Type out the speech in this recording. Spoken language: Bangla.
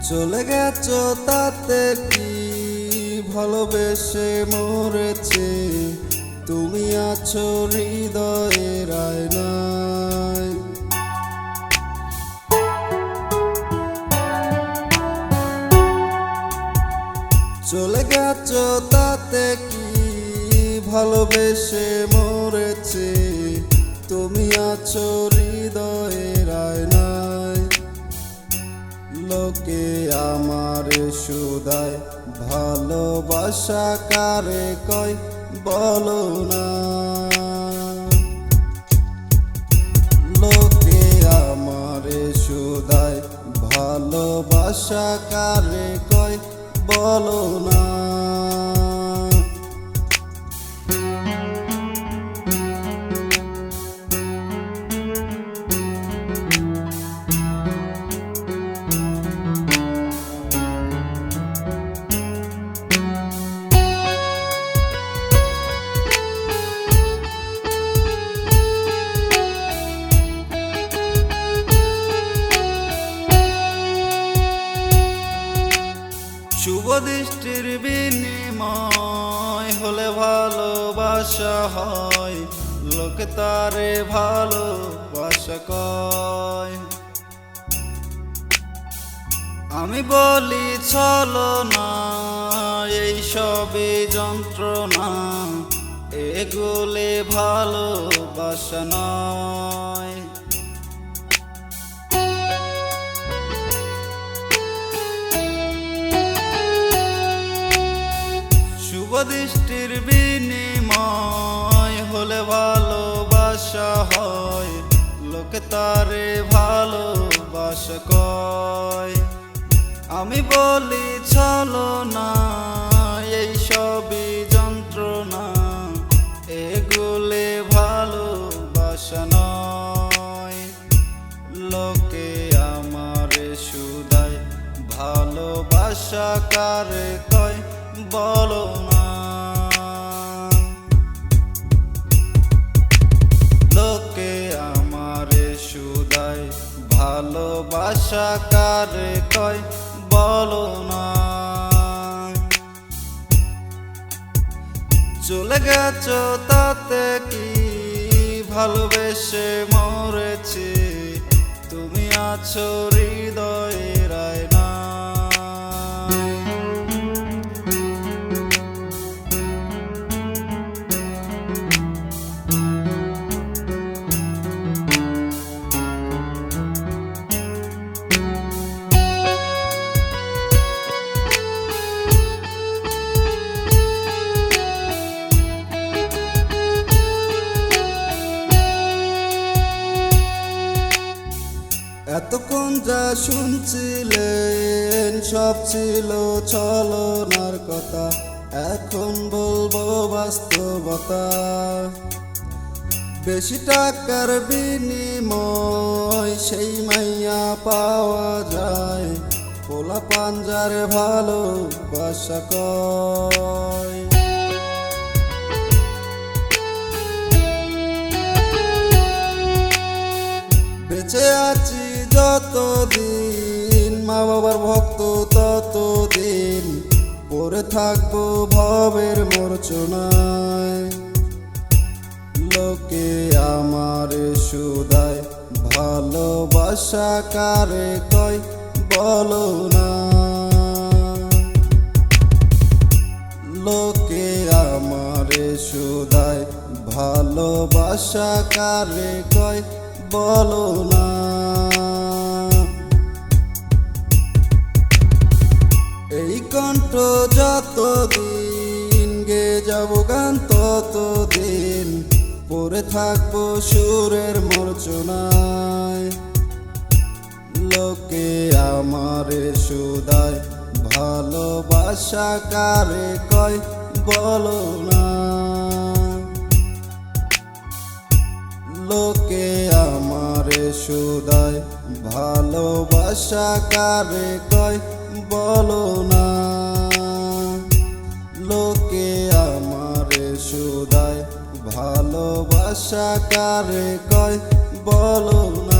চলে গেছো তাতে কি ভালোবেসে মরেছে, তুমি আছো হৃদয়ের আয়নায়। চলে গেছো তাতে কি ভালোবেসে মরেছে, তুমি আছো হৃদয়ের আয়নায়। লোকে আমারে শুধায় ভালোবাসা কারে কয় বলো না। লোকে আমারে শুধায় ভালোবাসা কারে কয় বলো না। শুভ দৃষ্টির বিনিময় হলে ভালোবাসা হয়, লোকে তারে ভালোবাসা কয়। আমি বলি চলো না এই সবই যন্ত্রণা, এগুলি ভালোবাসা নয়। দৃষ্টির বিনিময় হলে ভালোবাসা হয়, লোকে তারে ভালোবাসা কয়। আমি বলি চলো না এই সবই যন্ত্রণা, এগুলি ভালোবাসা নয়। লোকে আমারে শুধায় ভালোবাসা কারে কয় বলো না। লোকে আমারে শুধায় ভালোবাসা কারে কয় বলো না। চলে গেছো তাতে কি ভালোবেসে মরেছে, তুমি আছো হৃদয়ের আয়নায়। এতক্ষণ যা শুনছিলেন সব ছিল ছলনার কথা, এখন বলবো বাস্তবতা। বেশি টাকার বিনিময় সেই মাইয়া পাওয়া যায়, পোলা পাঞ্জারে ভালোবাসা কয়। বেঁচে আছি যতদিন, মা বাবার ভক্ত ততদিন, পড়ে থাকবো ভবের মূর্ছনায়। লোকে আমারে শুধায় ভালোবাসা কারে কয় বলো না। লোকে আমারে শুধায় ভালোবাসা কারে কয় বলো না। এই কণ্ঠ যতদিন গে যাব গান ততদিন পড়ে থাকবো সুরের মূর্ছনায়। লোকে আমারে শুধায় ভালোবাসা কারে কয় বলো না। লোকে আমারে শুধায় ভালোবাসা কারে কয় বলো না। লোকে আমারে শুধায় ভালোবাসা কারে কয় বলো না।